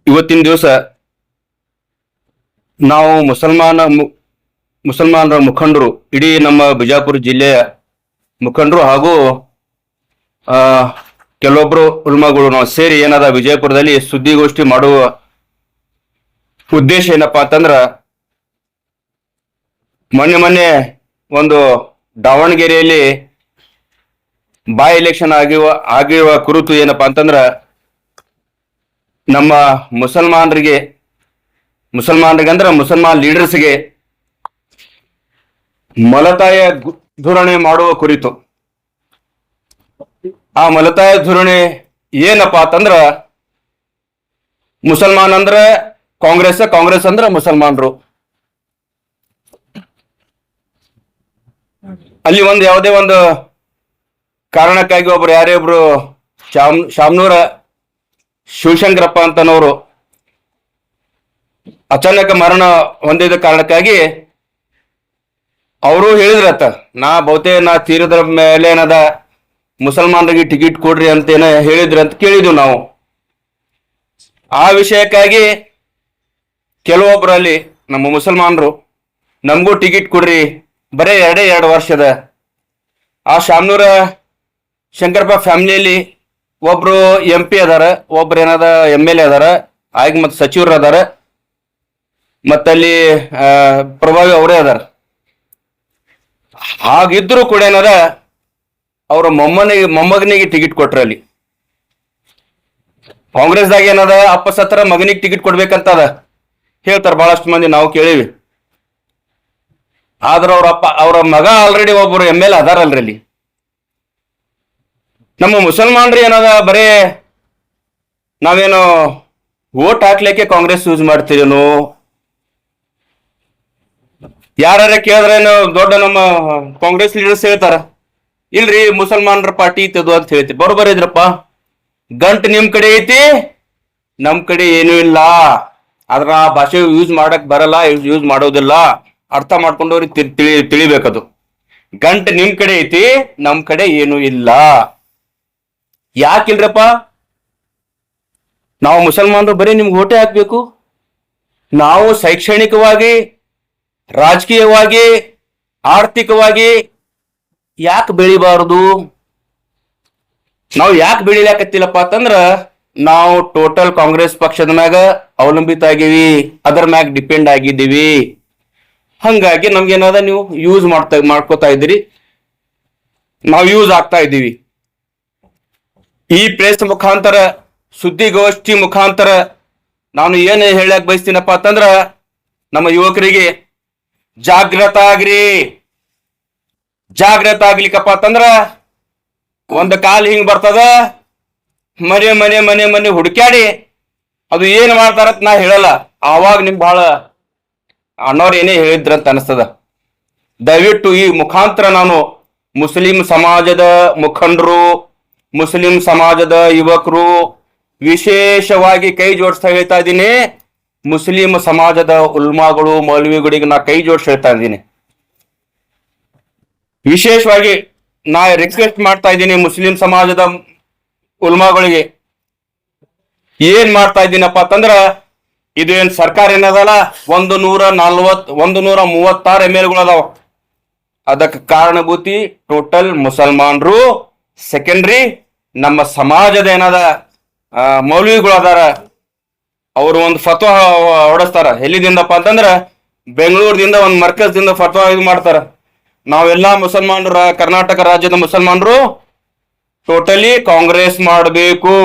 ಇವತ್ತಿನ ದಿವಸ ನಾವು ಮುಸಲ್ಮಾನರ ಮುಖಂಡರು, ಇಡೀ ನಮ್ಮ ಬಿಜಾಪುರ ಜಿಲ್ಲೆಯ ಮುಖಂಡರು ಹಾಗೂ ಕೆಲವೊಬ್ರು ಉಲ್ಮಾಗಳು ನಾವು ಸೇರಿ ಏನದ ವಿಜಯಪುರದಲ್ಲಿ ಸುದ್ದಿಗೋಷ್ಠಿ ಮಾಡುವ ಉದ್ದೇಶ ಏನಪ್ಪಾ ಅಂತಂದ್ರ, ಮೊನ್ನೆ ಒಂದು ದಾವಣಗೆರೆಯಲ್ಲಿ ಎಲೆಕ್ಷನ್ ಆಗಿರುವ ಕುರಿತು ಏನಪ್ಪಾ ಅಂತಂದ್ರ, ನಮ್ಮ ಮುಸಲ್ಮಾನ್ ಲೀಡರ್ಸ್ಗೆ ಮಲತಾಯ ಧೋರಣೆ ಮಾಡುವ ಕುರಿತು. ಆ ಮಲತಾಯ ಧೋರಣೆ ಏನಪ್ಪಾ ಅಂತಂದ್ರ, ಮುಸಲ್ಮಾನ್ ಅಂದ್ರ ಕಾಂಗ್ರೆಸ್ ಅಂದ್ರ ಮುಸಲ್ಮಾನರು. ಅಲ್ಲಿ ಯಾವುದೇ ಒಂದು ಕಾರಣಕ್ಕಾಗಿ ಯಾರೇ ಒಬ್ರು ಶಾಮನೂರ ಶಿವಶಂಕರಪ್ಪ ಅಂತನವರು ಅಚಾನಕ ಮರಣ ಹೊಂದಿದ ಕಾರಣಕ್ಕಾಗಿ ಅವರು ಹೇಳಿದ್ರತ್ತ, ನಾ ತೀರದ ಮೇಲೆ ಏನದ ಮುಸಲ್ಮಾನರಿಗೆ ಟಿಕೆಟ್ ಕೊಡ್ರಿ ಅಂತೇನ ಹೇಳಿದ್ರಿ ಅಂತ ಕೇಳಿದ್ವಿ ನಾವು. ಆ ವಿಷಯಕ್ಕಾಗಿ ಕೆಲವೊಬ್ಬರಲ್ಲಿ ನಮ್ಮ ಮುಸಲ್ಮಾನರು ನಮಗೂ ಟಿಕೆಟ್ ಕೊಡ್ರಿ, ಬರೇ 2 ವರ್ಷದ. ಆ ಶಾಮನೂರ ಶಂಕರಪ್ಪ ಫ್ಯಾಮಿಲಿಯಲ್ಲಿ ಒಬ್ರು MP ಅದಾರ, ಒಬ್ರು ಏನದ MLA ಅದಾರ, ಆಗ ಮತ್ತೆ ಸಚಿವರು ಅದಾರ, ಮತ್ತಲ್ಲಿ ಪ್ರಭಾವಿ ಅವರೇ ಅದಾರ. ಹಾಗಿದ್ರು ಕೂಡ ಏನದ ಅವ್ರ ಮೊಮ್ಮಗನಿಗೆ ಟಿಕೆಟ್ ಕೊಟ್ರ. ಅಲ್ಲಿ ಕಾಂಗ್ರೆಸ್ದಾಗ ಏನದ ಅಪ್ಪ ಸತ್ರ ಮಗನಿಗೆ ಟಿಕೆಟ್ ಕೊಡ್ಬೇಕಂತದ ಹೇಳ್ತಾರ ಬಹಳಷ್ಟು ಮಂದಿ, ನಾವು ಕೇಳಿವಿ. ಆದ್ರ ಅವ್ರ ಮಗ ಆಲ್ರೆಡಿ ಒಬ್ಬರು MLA ಅದಾರಲ್ರಿ. ಅಲ್ಲಿ ನಮ್ಮ ಮುಸಲ್ಮಾನ್ರಿ ಏನದ ಬರೇ ನಾವೇನು ವೋಟ್ ಹಾಕ್ಲಿಕ್ಕೆ ಕಾಂಗ್ರೆಸ್ ಯೂಸ್ ಮಾಡ್ತೀರೇನು? ಯಾರ ಕೇಳಿದ್ರೇನು ದೊಡ್ಡ ನಮ್ಮ ಕಾಂಗ್ರೆಸ್ ಲೀಡರ್ಸ್ ಹೇಳ್ತಾರ, ಇಲ್ರಿ ಮುಸಲ್ಮಾನರ ಪಾರ್ಟಿ ಇತ್ತದು ಅಂತ ಹೇಳ್ತಿ. ಬರೋಬ್ಬರ ಇದ್ರಪ್ಪ, ಗಂಟ್ ನಿಮ್ ಕಡೆ ಐತಿ, ನಮ್ ಕಡೆ ಏನೂ ಇಲ್ಲ. ಆದ್ರ ಆ ಭಾಷೆ ಯೂಸ್ ಮಾಡಕ್ ಬರಲ್ಲ, ಯೂಸ್ ಮಾಡೋದಿಲ್ಲ. ಅರ್ಥ ಮಾಡ್ಕೊಂಡವ್ರಿಗೆ ತಿಳಿಬೇಕದು. ಗಂಟ್ ನಿಮ್ ಕಡೆ ಐತಿ, ನಮ್ ಕಡೆ ಏನೂ ಇಲ್ಲ. ಯಾಕಿಲ್ರಪ್ಪ? ನಾವು ಮುಸಲ್ಮಾನರು ಬರೀ ನಿಮ್ಗೆ ಓಟೆ ಹಾಕ್ಬೇಕು? ನಾವು ಶೈಕ್ಷಣಿಕವಾಗಿ, ರಾಜಕೀಯವಾಗಿ, ಆರ್ಥಿಕವಾಗಿ ಯಾಕೆ ಬೆಳಿಬಾರದು? ನಾವು ಯಾಕೆ ಬೆಳಿಲಾಕತ್ತಿಲ್ಲಪ್ಪ ಅಂತಂದ್ರ, ನಾವು ಟೋಟಲ್ ಕಾಂಗ್ರೆಸ್ ಪಕ್ಷದ ಮ್ಯಾಗ ಅವಲಂಬಿತ ಆಗಿವಿ, ಅದರ ಮ್ಯಾಗ ಡಿಪೆಂಡ್ ಆಗಿದ್ದೀವಿ. ಹಂಗಾಗಿ ನಮ್ಗೇನಾದ ನೀವು ಯೂಸ್ ಮಾಡ್ಕೋತಾ ಇದ್ದೀರಿ, ನಾವು ಯೂಸ್ ಆಗ್ತಾ ಇದ್ದೀವಿ. ಈ ಪ್ರೆಸ್ ಮುಖಾಂತರ, ಸುದ್ದಿಗೋಷ್ಠಿ ಮುಖಾಂತರ ನಾನು ಏನು ಹೇಳಕ್ ಬಯಸ್ತೀನಪ್ಪ ಅಂತಂದ್ರ, ನಮ್ಮ ಯುವಕರಿಗೆ ಜಾಗೃತ ಆಗ್ಲಿಕ್ಕಪ್ಪ ಅಂತಂದ್ರ, ಒಂದು ಕಾಲ್ ಹಿಂಗ್ ಬರ್ತದ, ಮನೆ ಹುಡುಕ್ಯಾಡಿ ಅದು ಏನ್ ಮಾಡ್ತಾರಂತ ನಾ ಹೇಳಲ್ಲ. ಆವಾಗ ನಿಮ್ ಬಹಳ ಅಣ್ಣವ್ರು ಏನೇ ಹೇಳಿದ್ರಂತ ಅನಿಸ್ತದ. ದಯವಿಟ್ಟು ಈ ಮುಖಾಂತರ ನಾನು ಮುಸ್ಲಿಂ ಸಮಾಜದ ಮುಖಂಡರು, ಮುಸ್ಲಿಂ ಸಮಾಜದ ಯುವಕರು ವಿಶೇಷವಾಗಿ ಕೈ ಜೋಡಿಸ್ತಾ ಹೇಳ್ತಾ ಇದ್ದೀನಿ. ಮುಸ್ಲಿಂ ಸಮಾಜದ ಉಲ್ಮಾಗಳು, ಮೌಲ್ವಿಗಳಿಗೆ ನಾ ಕೈ ಜೋಡಿಸಿ ಹೇಳ್ತಾ ಇದ್ದೀನಿ. ವಿಶೇಷವಾಗಿ ನಾ ರಿಕ್ವೆಸ್ಟ್ ಮಾಡ್ತಾ ಇದ್ದೀನಿ ಮುಸ್ಲಿಂ ಸಮಾಜದ ಉಲ್ಮಾಗಳಿಗೆ. ಏನ್ ಮಾಡ್ತಾ ಇದ್ದೀನಪ್ಪ ಅಂತಂದ್ರ, ಇದು ಏನ್ ಸರ್ಕಾರ ಏನದಲ್ಲ 136 MLA ಅದಾವ. ಅದಕ್ಕೆ ಕಾರಣಭೂತಿ ಟೋಟಲ್ ಮುಸಲ್ಮಾನರು. ಸೆಕೆಂಡ್ರಿ ನಮ್ಮ ಸಮಾಜದ ಏನದ ಮೌಲ್ವಿಗಳು ಅದಾರ, ಅವರು ಒಂದು ಫತ್ವಾ ಹೊಡಿಸ್ತಾರ. ಎಲ್ಲಿದಿಂದಪ್ಪ ಅಂತಂದ್ರ ಬೆಂಗಳೂರದಿಂದ ಒಂದು ಮರ್ಕಜ್ದಿಂದ ಫತ್ವಾ ಇದು ಮಾಡ್ತಾರ. ನಾವೆಲ್ಲಾ ಮುಸಲ್ಮಾನರ, ಕರ್ನಾಟಕ ರಾಜ್ಯದ ಮುಸಲ್ಮಾನರು ಟೋಟಲಿ ಕಾಂಗ್ರೆಸ್ ಮಾಡಬೇಕು.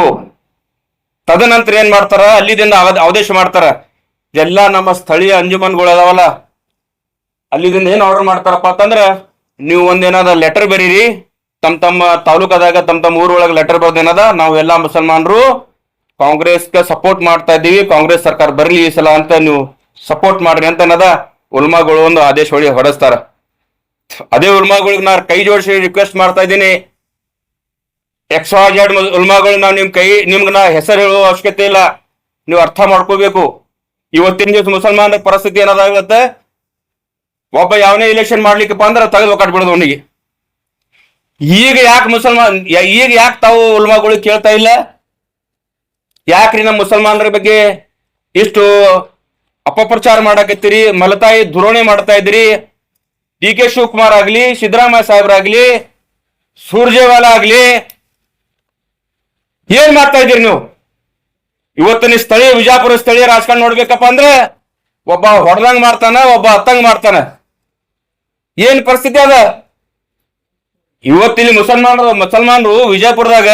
ತದನಂತರ ಏನ್ ಮಾಡ್ತಾರ, ಅಲ್ಲಿದಿಂದ ಆದೇಶ ಮಾಡ್ತಾರ. ಎಲ್ಲಾ ನಮ್ಮ ಸ್ಥಳೀಯ ಅಂಜುಮನ್ಗಳು ಅದಾವಲ್ಲ, ಅಲ್ಲಿದಿಂದ ಏನ್ ಆರ್ಡರ್ ಮಾಡ್ತಾರಪ್ಪ ಅಂತಂದ್ರ, ನೀವು ಒಂದೇನಾದ ಲೆಟರ್ ಬರೀರಿ, ತಮ್ಮ ತಾಲೂಕದಾಗ ತಮ್ಮ ಊರೊಳಗೆ ಲೆಟರ್ ಬರ್ದೇನದ, ನಾವೆಲ್ಲಾ ಮುಸಲ್ಮಾನರು ಕಾಂಗ್ರೆಸ್ಗೆ ಸಪೋರ್ಟ್ ಮಾಡ್ತಾ ಇದ್ದೀವಿ, ಕಾಂಗ್ರೆಸ್ ಸರ್ಕಾರ ಬರ್ಲಿ ಈ ಸಲ ಅಂತ ನೀವು ಸಪೋರ್ಟ್ ಮಾಡ್ರಿ ಅಂತ ಏನದ ಉಲ್ಮಾಗಳು ಒಂದು ಆದೇಶ ಹೊರಡಿಸ್ತಾರ. ಅದೇ ಉಲ್ಮಾಗಳಿಗೆ ನಾ ಕೈ ಜೋಡಿಸಿ ರಿಕ್ವೆಸ್ಟ್ ಮಾಡ್ತಾ ಇದ್ದೀನಿ. XYZ ಉಲ್ಮಾಗಳು ನಾವು ನಿಮ್ಗೆ ನಾ ಹೆಸರು ಹೇಳುವ ಅವಶ್ಯಕತೆ ಇಲ್ಲ. ನೀವು ಅರ್ಥ ಮಾಡ್ಕೋಬೇಕು. ಇವತ್ತಿನ ದಿವಸ ಮುಸಲ್ಮಾನರ ಪರಿಸ್ಥಿತಿ ಏನಾದಾಗತ್ತೆ, ಒಬ್ಬ ಯಾವನೇ ಇಲೆಕ್ಷನ್ ಮಾಡ್ಲಿಕ್ಕಪ್ಪ ಅಂದ್ರೆ ತೆಗೆದು ಒಕ್ಕಾಟ್ಬಿಡೋದು ಅವನಿಗೆ. ಈಗ ಯಾಕೆ ತಾವು ಉಲ್ಮಾಗಳು ಕೇಳ್ತಾ ಇಲ್ಲ? ಯಾಕ್ರಿ ನಮ್ಮ ಮುಸಲ್ಮಾನರ ಬಗ್ಗೆ ಇಷ್ಟು ಅಪಪ್ರಚಾರ ಮಾಡಕತ್ತೀರಿ, ಮಲತಾಯಿ ಧೋರಣೆ ಮಾಡ್ತಾ ಇದ್ದೀರಿ? ಡಿ ಕೆ ಶಿವಕುಮಾರ್ ಆಗ್ಲಿ, ಸಿದ್ದರಾಮಯ್ಯ ಸಾಹೇಬ್ರಾಗ್ಲಿ, ಸುರ್ಜೇವಾಲಾ ಆಗ್ಲಿ, ಏನ್ ಮಾಡ್ತಾ ಇದ್ದೀರಿ ನೀವು? ಇವತ್ತಿನ ಸ್ಥಳೀಯ ವಿಜಾಪುರ ಸ್ಥಳೀಯ ರಾಜಕಾರಣ ನೋಡ್ಬೇಕಪ್ಪ ಅಂದ್ರೆ ಒಬ್ಬ ಹೊಡೆದಂಗ್ ಮಾಡ್ತಾನ, ಒಬ್ಬ ಹತ್ತಂಗ್ ಮಾಡ್ತಾನ. ಏನ್ ಪರಿಸ್ಥಿತಿ ಅದ ಇವತ್ತಿಲ್ಲಿ? ಮುಸಲ್ಮಾನರು ವಿಜಯಪುರದಾಗ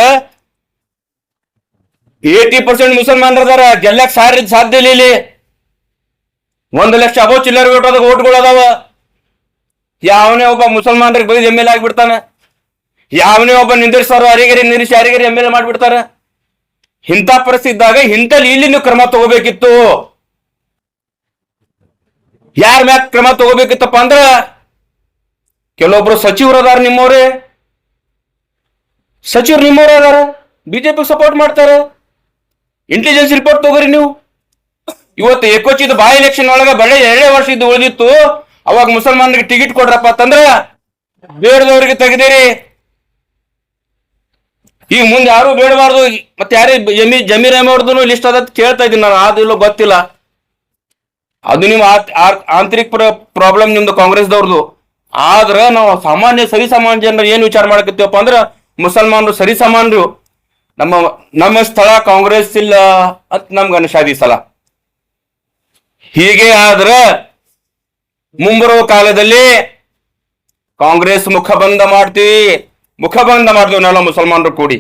80% ಮುಸಲ್ಮಾನರು ಅದಾರ. ಗೆಲ್ಲಕ್ ಸಾಧ್ಯ ಇಲ್ಲ. ಇಲ್ಲಿ 1 ಲಕ್ಷ ಅಬೋ ಚಿಲ್ಲರ್ ಓಟ್ಗಳು ಅದಾವ. ಯಾವನೇ ಒಬ್ಬ ಮುಸಲ್ಮಾನರಿಗೆ ಬೈದು MLA ಆಗಿಬಿಡ್ತಾನ. ಯಾವನೇ ಒಬ್ಬ ನಿಂದಿರ್ಸಾರು ಅರಿಗೇರಿ MLA ಮಾಡ್ಬಿಡ್ತಾರ. ಇಂಥ ಪರಿಸ್ಥಿತಿ ಇದ್ದಾಗ ಇಂಥಲ್ಲಿ ಇಲ್ಲಿ ನೀವು ಕ್ರಮ ತಗೋಬೇಕಿತ್ತು. ಯಾರ ಮ್ಯಾಗ ಕ್ರಮ ತಗೋಬೇಕಿತ್ತಪ್ಪ ಅಂದ್ರ ಕೆಲವೊಬ್ರು ಸಚಿವರು ಅದಾರ, ನಿಮ್ಮವ್ರೆ ಸಚಿವರು ನಿಮ್ಮವ್ರೆ ಅದಾರ, ಬಿಜೆಪಿ ಸಪೋರ್ಟ್ ಮಾಡ್ತಾರ. ಇಂಟೆಲಿಜೆನ್ಸ್ ರಿಪೋರ್ಟ್ ತಗೋರಿ ನೀವು. ಇವತ್ತು ಏಕೋಚಿದ ಬಾಯ್ ಎಲೆಕ್ಷನ್ ಒಳಗ ಬಳೆ 2 ವರ್ಷ ಇದ್ದು ಉಳಿದಿತ್ತು. ಅವಾಗ ಮುಸಲ್ಮಾನರಿಗೆ ಟಿಕೆಟ್ ಕೊಡ್ರಪ್ಪ ಅಂತಂದ್ರ ಬೇಡದವರಿಗೆ ತೆಗೆದಿರಿ. ಈಗ ಮುಂದೆ ಯಾರು ಬೇಡಬಾರ್ದು. ಮತ್ತೆ ಯಾರೇ ಜಮೀರ್ ಅಹಮದ್ ಲಿಸ್ಟ್ ಅದ ಕೇಳ್ತಾ ಇದ್ದೀನಿ ನಾನು, ಅದಿಲ್ಲ ಗೊತ್ತಿಲ್ಲ. ಅದು ನಿಮ್ಮ ಆಂತರಿಕ ಪ್ರಾಬ್ಲಮ್ ನಿಮ್ದು ಕಾಂಗ್ರೆಸ್ದವ್ರದ್ದು. ಆದ್ರ ನಾವು ಸರಿಸಾಮಾನ್ಯ ಜನರು ಏನ್ ವಿಚಾರ ಮಾಡಕತ್ತೀವಪ್ಪ ಅಂದ್ರ ಮುಸಲ್ಮಾನರು ಸರಿಸಾಮಾನ್ಯರು. ನಮ್ಮ ಸ್ಥಳ ಕಾಂಗ್ರೆಸ್ ಇಲ್ಲ ಅಂತ ನಮ್ಗೆ ಅನಿಸಾದಿ ಸಲ. ಹೀಗೆ ಆದ್ರ ಮುಂಬರುವ ಕಾಲದಲ್ಲಿ ಕಾಂಗ್ರೆಸ್ ಮುಖಬಂಧ ಮಾಡ್ತೀವಿ ನಾವೆಲ್ಲ ಮುಸಲ್ಮಾನರು ಕೂಡಿ.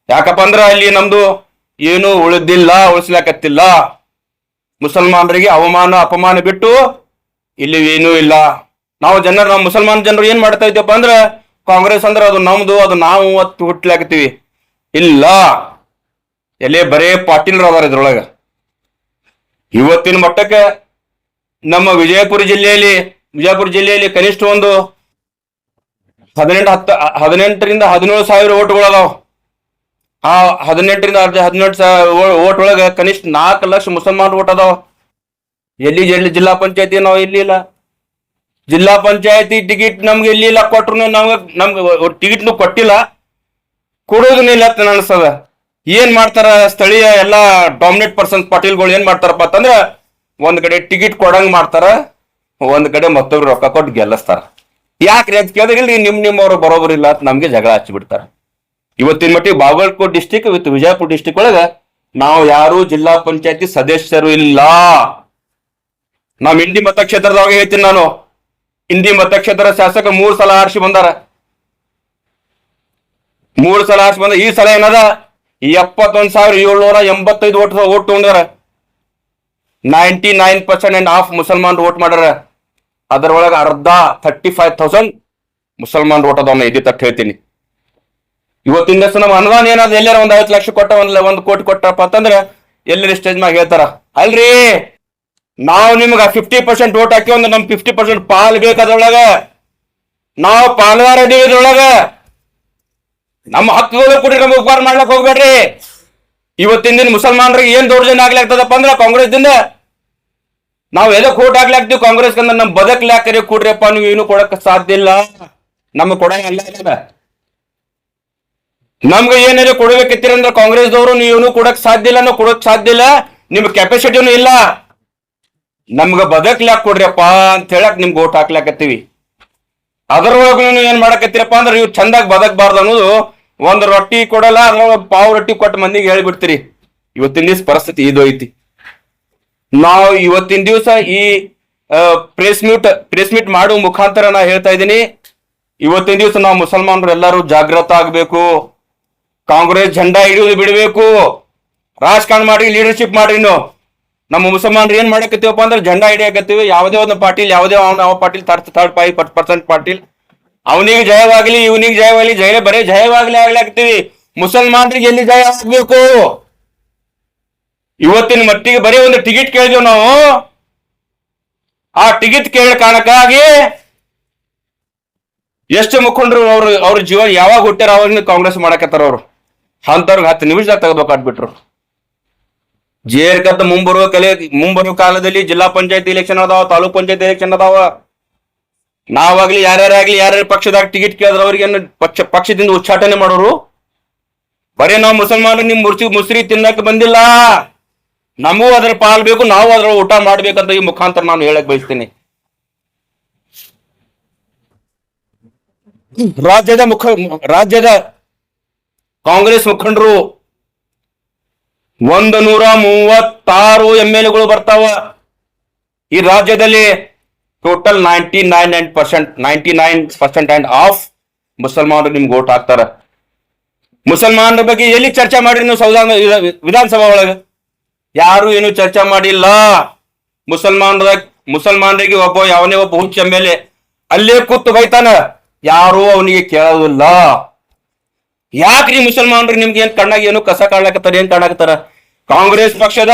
ಯಾಕಪ್ಪ ಅಂದ್ರ ಅಲ್ಲಿ ನಮ್ದು ಏನು ಉಳಿಸ್ಲಾಕತ್ತಿಲ್ಲ. ಮುಸಲ್ಮಾನರಿಗೆ ಅಪಮಾನ ಬಿಟ್ಟು ಇಲ್ಲಿ ಏನೂ ಇಲ್ಲ. ನಾವು ಮುಸಲ್ಮಾನ ಜನರು ಏನ್ ಮಾಡ್ತಾ ಇದ್ದೀವಪ್ಪ ಅಂದ್ರ ಕಾಂಗ್ರೆಸ್ ಅಂದ್ರೆ ಅದು ನಮ್ದು, ಅದು ನಾವು ಹುಟ್ಲಾಕತ್ತೀವಿ. ಇಲ್ಲ, ಎಲ್ಲೇ ಬರೇ ಪಾಟೀಲ್ರು ಅದಾರ ಇದ್ರೊಳಗ. ಇವತ್ತಿನ ಮಟ್ಟಕ್ಕೆ ನಮ್ಮ ವಿಜಯಪುರ ಜಿಲ್ಲೆಯಲ್ಲಿ ಕನಿಷ್ಠ ಒಂದು 18ರಿಂದ 17 ಸಾವಿರ ಓಟ್ಗಳು ಅದಾವ. ಆ 18ರಿಂದ 17 ಸಾವಿರ ಓಟ್ ಒಳಗ ಕನಿಷ್ಠ 4 ಲಕ್ಷ ಮುಸಲ್ಮಾನ್ ಓಟ್ ಅದಾವ. ಎಲ್ಲಿ ಜಿಲ್ಲಾ ಪಂಚಾಯತಿ ನಾವು ಇಲ್ಲಿ ಇಲ್ಲ. ಜಿಲ್ಲಾ ಪಂಚಾಯತಿ ಟಿಕೆಟ್ ನಮ್ಗೆ ಎಲ್ಲಿ ಇಲ್ಲ ಕೊಟ್ರು, ನಮ್ಗೆ ಟಿಕೆಟ್ನು ಕೊಟ್ಟಿಲ್ಲ, ಕೊಡೋದನ್ನ ಇಲ್ಲ ಅಂತ ಅನಿಸ್ತದ. ಏನ್ ಮಾಡ್ತಾರ ಸ್ಥಳೀಯ ಎಲ್ಲಾ ಡಾಮಿನೇಟ್ ಪರ್ಸನ್ಸ್ ಪಾಟೀಲ್ಗಳು ಏನ್ ಮಾಡ್ತಾರಪ್ಪ ಅಂತಂದ್ರ ಒಂದ್ ಕಡೆ ಟಿಕೆಟ್ ಕೊಡಂಗ್ ಮಾಡ್ತಾರ, ಒಂದ್ ಕಡೆ ಮತ್ತೊಬ್ರು ರೊಕ್ಕ ಕೊಟ್ಟು ಗೆಲ್ಲಿಸ್ತಾರ. ಯಾಕ್ರಿ ಅಂತ ಕೇಳಿದ್ರೆ ಇಲ್ಲಿ ನಿಮ್ಮವ್ರು ಬರೋಬರಿಲ್ಲ ಅಂತ ನಮ್ಗೆ ಜಗಳ ಹಚ್ಚಿಬಿಡ್ತಾರ. ಇವತ್ತಿನ ಮಟ್ಟಿಗೆ Bagalkot district with Vijayapura district ಒಳಗ ನಾವು ಯಾರು ಜಿಲ್ಲಾ ಪಂಚಾಯತಿ ಸದಸ್ಯರು ಇಲ್ಲ. ಇಂಡಿ ಮತಕ್ಷೇತ್ರದಾಗ ಹೇಳ್ತೀನಿ ನಾನು, ಇಂಡಿ ಮತಕ್ಷೇತ್ರ ಶಾಸಕ 3 ಸಲ ಆರಿಸಿ ಬಂದಾರ. 3 ಸಲ ಆರಿಸಿ ಬಂದ. ಈ ಸಲ ಏನದ 71,785 ಓಟ್ ತಗೊಂಡಾರ. 99% ಅಂಡ್ ಹಾಫ್ ಮುಸಲ್ಮಾನ್ ವೋಟ್ ಮಾಡ್ಯಾರ. ಅದರೊಳಗೆ ಅರ್ಧ 35,000 ಮುಸಲ್ಮಾನ್ ವೋಟ್ ಅದಾವ. ಇದೇ ತಕ್ಕ ಹೇಳ್ತೀನಿ. ಇವತ್ತಿನ ದಿವಸ ನಮ್ಮ ಅನುದಾನ ಏನಾದ ಎಲ್ಲಾರ 1 ಲಕ್ಷ ಕೊಟ್ಟ 1 ಕೋಟಿ ಕೊಟ್ಟಪ್ಪ ಅಂತಂದ್ರೆ ಎಲ್ಲರ ಸ್ಟೇಜ್ ಮ್ಯಾಗ ಹೇಳ್ತಾರ, ಅಲ್ರಿ ನಾವು ನಿಮ್ಗ 50% ವೋಟ್ ಹಾಕಿ ನಮ್ 50% ಪಾಲ್ ಬೇಕಾದ್ರೊಳಗ, ನಾವು ಪಾಲ್ಗಾರ ಇದೀವಿ ಇದ್ರೊಳಗ, ನಮ್ಮ ಹಕ್ಕುಗಳು ಕೂಡ ನಮ್ಗೆ ಉಪಕಾರ ಮಾಡ್ಲಕ್ ಹೋಗ್ಬೇಡ್ರಿ. ಇವತ್ತಿನ ದಿನ ಮುಸಲ್ಮಾನರಿಗೆ ಏನ್ ದೌರ್ಜನ್ಯ ಆಗ್ಲಾಗ್ತದಪ್ಪ ಅಂದ್ರ ಕಾಂಗ್ರೆಸ್ ದಿಂದ ನಾವ್ ಎದಕ್ ಓಟ್ ಹಾಕ್ಲಾಕ್ತಿವಿ ಕಾಂಗ್ರೆಸ್ ಅಂದ್ರೆ ನಮ್ ಬದಕ್ಲಾಕರಿ ಕೊಡ್ರಿಯಪ್ಪ, ನೀವು ಏನು ಕೊಡಕ್ ಸಾಧ್ಯ ಇಲ್ಲ. ನಮ್ಗೆ ಕೊಡಂಗಿಲ್ಲ. ನಮ್ಗೆ ಏನಾದ್ರು ಕೊಡ್ಬೇಕಿತ್ತೀರಂದ್ರ ಕಾಂಗ್ರೆಸ್ದವರು ನೀವು ಕೊಡಕ್ ಸಾಧ್ಯ ಇಲ್ಲ, ನಾವು ಕೊಡಕ್ ಸಾಧ್ಯ ಇಲ್ಲ, ನಿಮ್ ಕೆಪಾಸಿಟಿನೂ ಇಲ್ಲ. ನಮ್ಗ ಬದಕ್ಲಾಕ್ ಕೊಡ್ರಿಯಪ್ಪ ಅಂತ ಹೇಳಕ್ ನಿಮ್ಗೆ ಓಟ್ ಹಾಕ್ಲಾಕತ್ತೀವಿ. ಅದರೊಳಗ ನೀವು ಏನ್ ಮಾಡಕತ್ತೀರಪ್ಪ ಅಂದ್ರೆ ಇವ್ ಚಂದಾಗಿ ಬದಕ್ಬಾರ್ದು ಅನ್ನೋದು, ಒಂದ್ ರೊಟ್ಟಿ ಕೊಡಲ್ಲ, ಪಾವ್ ರೊಟ್ಟಿ ಕೊಟ್ಟ ಮಂದಿಗೆ ಹೇಳ್ಬಿಡ್ತೀರಿ. ಇವತ್ತಿನ ದಿವಸ ಪರಿಸ್ಥಿತಿ ಇದು ಐತಿ. ನಾವು ಇವತ್ತಿನ ದಿವಸ ಈ ಪ್ರೆಸ್ ಮೀಟ್ ಮಾಡುವ ಮುಖಾಂತರ ನಾ ಹೇಳ್ತಾ ಇದ್ದೀನಿ, ಇವತ್ತಿನ ದಿವಸ ನಾವು ಮುಸಲ್ಮಾನರು ಎಲ್ಲರೂ ಜಾಗೃತ ಆಗ್ಬೇಕು. ಕಾಂಗ್ರೆಸ್ ಜೆಂಡಾ ಹಿಡಿಯೋದು ಬಿಡಬೇಕು. ರಾಜಕಾರಣ ಮಾಡಿ ಲೀಡರ್ಶಿಪ್ ಮಾಡ್ರಿ. ನಮ್ಮ ಮುಸಲ್ಮಾನರು ಏನ್ ಮಾಡಕತ್ತೀವಪ್ಪ ಅಂದ್ರೆ ಜೆಂಡಾ ಹಿಡಿಯಾಕತ್ತೀವಿ. ಯಾವುದೇ ಒಂದು ಪಾಟೀಲ್, ಯಾವುದೇ ಪಾಟೀಲ್ ಥರ್ಡ್ ಪಾಟೀಲ್ ಅವನಿಗೆ ಜಯವಾಗ್ಲಿ, ಇವನಿಗೆ ಜಯವಾಗ್ಲಿ, ಬರೇ ಜಯವಾಗ್ಲಿ ಆಗ್ಲಾಕತ್ತೀವಿ. ಮುಸಲ್ಮಾನರಿಗೆ ಎಲ್ಲಿ ಜಯ ಆಗ್ಬೇಕು? ಇವತ್ತಿನ ಮಟ್ಟಿಗೆ ಬರೀ ಒಂದು ಟಿಕೆಟ್ ಕೇಳಿದ್ವಿ ನಾವು. ಆ ಟಿಕೆಟ್ ಕೇಳ ಕಾರಣಕ್ಕಾಗಿ ಎಷ್ಟು ಮುಖಂಡರು ಅವ್ರ ಜೀವನ ಯಾವಾಗ ಹುಟ್ಟ್ಯಾರ ಅವಾಗ ಕಾಂಗ್ರೆಸ್ ಮಾಡಕತ್ತಾರ. ಅವ್ರು ಅಂತವ್ರಿಗೆ 10 ನಿಮಿಷದಾಗ ತೆಗೆದ್ಬೇಕಾಗ್ಬಿಟ್ರು. ಜೇರ್ಕತ್ತ ಮುಂಬರುವ ಕಾಲದಲ್ಲಿ ಜಿಲ್ಲಾ ಪಂಚಾಯತ್ ಎಲೆಕ್ಷನ್ ಅದಾವ, ತಾಲೂಕ್ ಪಂಚಾಯತ್ ಎಲೆಕ್ಷನ್ ಅದಾವ. ನಾವಾಗ್ಲಿ ಯಾರ್ಯಾರ ಪಕ್ಷದಾಗ ಟಿಕೆಟ್ ಕೇಳಿದ್ರ ಅವ್ರಿಗೆ ಪಕ್ಷದಿಂದ ಉಚ್ಚಾಟನೆ ಮಾಡೋರು. ಬರೀ ನಾವು ಮುಸಲ್ಮಾನರು ನಿಮ್ ಮುಸ್ರಿ ತಿನ್ನಕ್ ಬಂದಿಲ್ಲ, ನಮಗೂ ಅದ್ರ ಪಾಲ್ ಬೇಕು, ನಾವು ಅದ್ರ ಊಟ ಮಾಡ್ಬೇಕಂತ ಈ ಮುಖಾಂತರ ನಾನು ಹೇಳಕ್ ಬಯಸ್ತೀನಿ. ರಾಜ್ಯದ ಕಾಂಗ್ರೆಸ್ ಮುಖಂಡರು 136 MLAಗಳು ಬರ್ತಾವ ಈ ರಾಜ್ಯದಲ್ಲಿ. ಟೋಟಲ್ 99% ಅಂಡ್ ಆಫ್ ಮುಸಲ್ಮಾನರು ನಿಮ್ಗೆ ಓಟ್ ಹಾಕ್ತಾರ. ಮುಸಲ್ಮಾನರ ಬಗ್ಗೆ ಎಲ್ಲಿ ಚರ್ಚೆ ಮಾಡಿರಿ ನೀವು ವಿಧಾನಸಭಾ ಒಳಗ? ಯಾರು ಏನು ಚರ್ಚೆ ಮಾಡಿಲ್ಲ. ಮುಸಲ್ಮಾನರಿಗೆ ಯಾವನೇ ಒಬ್ಬ ಹುಚ್ಚ ಮೇಲೆ ಅಲ್ಲೇ ಕೂತು ಬೈತಾನ, ಯಾರು ಅವನಿಗೆ ಕೇಳೋದಿಲ್ಲ. ಯಾಕ್ರಿ ಮುಸಲ್ಮಾನರು ನಿಮ್ಗೆ ಏನ್ ಕಣ್ಣಾಗ ಏನು ಕಸ ಕಾಣ್ಲಾಕತ್ತಾರ, ಏನ್ ಕಾಣಾಕತ್ತಾರ? ಕಾಂಗ್ರೆಸ್ ಪಕ್ಷದ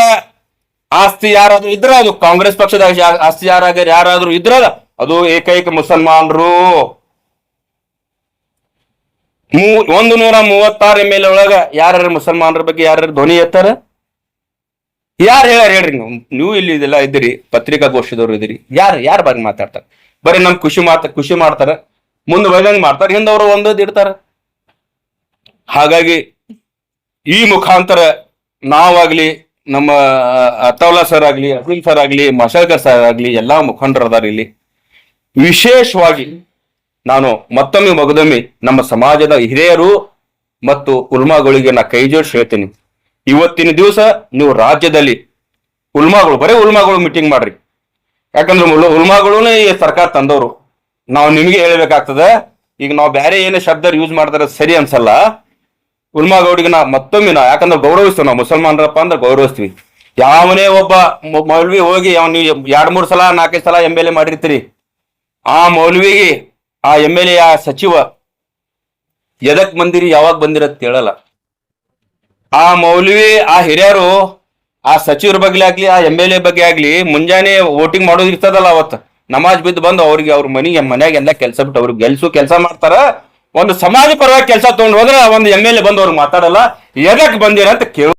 ಆಸ್ತಿ ಯಾರಾದ್ರೂ ಇದ್ರ ಅದು ಕಾಂಗ್ರೆಸ್ ಪಕ್ಷದ ಆಸ್ತಿ ಯಾರಾದ್ರೂ ಇದ್ರ ಅದು ಏಕೈಕ ಮುಸಲ್ಮಾನರು. 136 MLA ಒಳಗ ಯಾರ್ಯಾರ ಮುಸಲ್ಮಾನರ ಬಗ್ಗೆ ಯಾರ್ಯಾರು ಧ್ವನಿ ಎತ್ತಾರ? ಯಾರು ಹೇಳ್ರಿ ನೀವು ಇಲ್ಲಿ ಇದೆಲ್ಲ ಇದ್ದೀರಿ, ಪತ್ರಿಕಾಗೋಷ್ಠಿದವ್ರು ಇದ್ದೀರಿ, ಯಾರು ಬಗ್ಗೆ ಮಾತಾಡ್ತಾರ? ಬರೀ ನಮ್ ಖುಷಿ ಮಾಡ್ತಾರ, ಮುಂದೆ ಬೈದಂಗ್ ಮಾಡ್ತಾರ, ಹಿಂದವ್ರು ಒಂದೊಂದು ಇಡ್ತಾರ. ಹಾಗಾಗಿ ಈ ಮುಖಾಂತರ ನಾವಾಗ್ಲಿ, ನಮ್ಮ ಅತೌಲಾ ಸರ್ ಆಗ್ಲಿ, ಅಸೀಂ ಸರ್ ಆಗ್ಲಿ, ಮಶಾಲ್ಕರ್ ಸರ್ ಆಗ್ಲಿ, ಎಲ್ಲಾ ಮುಖಂಡರು ಅದಾರ ಇಲ್ಲಿ. ವಿಶೇಷವಾಗಿ ನಾನು ಮಗದೊಮ್ಮೆ ನಮ್ಮ ಸಮಾಜದ ಹಿರಿಯರು ಮತ್ತು ಉಲ್ಮಾಗಳಿಗೆ ನಾ ಕೈ ಜೋಡಿಸಿ ಹೇಳ್ತೀನಿ, ಇವತ್ತಿನ ದಿವಸ ನೀವು ರಾಜ್ಯದಲ್ಲಿ ಬರೀ ಉಲ್ಮಾಗಳು ಮೀಟಿಂಗ್ ಮಾಡ್ರಿ. ಯಾಕಂದ್ರೆ ಉಲ್ಮಾಗಳೂನೇ ಈ ಸರ್ಕಾರ ತಂದವರು. ನಾವು ನಿಮ್ಗೆ ಹೇಳ್ಬೇಕಾಗ್ತದ. ಈಗ ನಾವು ಬೇರೆ ಏನೇ ಶಬ್ದ ಯೂಸ್ ಮಾಡಿದ್ರೆ ಸರಿ ಅನ್ಸಲ್ಲ. ಉಲ್ಮಾಗೌಡಿಗೆ ಮತ್ತೊಮ್ಮೆ ಯಾಕಂದ್ರೆ ಗೌರವಿಸ್ತೀವಿ, ನಾವು ಮುಸಲ್ಮಾನರಪ್ಪ ಅಂದ್ರೆ ಗೌರವಿಸ್ತೀವಿ. ಯಾವನೇ ಒಬ್ಬ ಮೌಲ್ವಿ ಹೋಗಿ ನೀವು 2-3 ಸಲ 4-5 ಸಲ MLA ಮಾಡಿರ್ತೀರಿ, ಆ ಮೌಲ್ವಿಗೆ ಆ MLA ಆ ಸಚಿವ ಎದಕ್ ಬಂದಿರಿ, ಯಾವಾಗ ಬಂದಿರತ್ ಹೇಳಲ್ಲ. ಆ ಮೌಲ್ವಿ ಆ ಹಿರಿಯರು ಆ ಸಚಿವರ ಬಗ್ಗೆ ಆಗ್ಲಿ, ಆ MLA ಬಗ್ಗೆ ಆಗ್ಲಿ ಮುಂಜಾನೆ ವೋಟಿಂಗ್ ಮಾಡೋದು ಇರ್ತದಲ್ಲ, ಅವತ್ತು ನಮಾಜ್ ಬಿದ್ದು ಬಂದು ಅವ್ರಿಗೆ ಅವ್ರ ಮನ್ಯಾಗ ಎಲ್ಲ ಕೆಲಸ ಬಿಟ್ಟು ಅವ್ರಿಗೆ ಕೆಲಸ ಮಾಡ್ತಾರ. ಒಂದು ಸಮಾಜ ಪರವಾಗಿ ಕೆಲಸ ತಗೊಂಡು ಹೋದ್ರೆ ಒಂದು MLA ಬಂದು ಅವ್ರಿಗೆ ಮಾತಾಡಲ್ಲ, ಎದಕ್ ಬಂದಿರ ಅಂತ ಕೇಳ.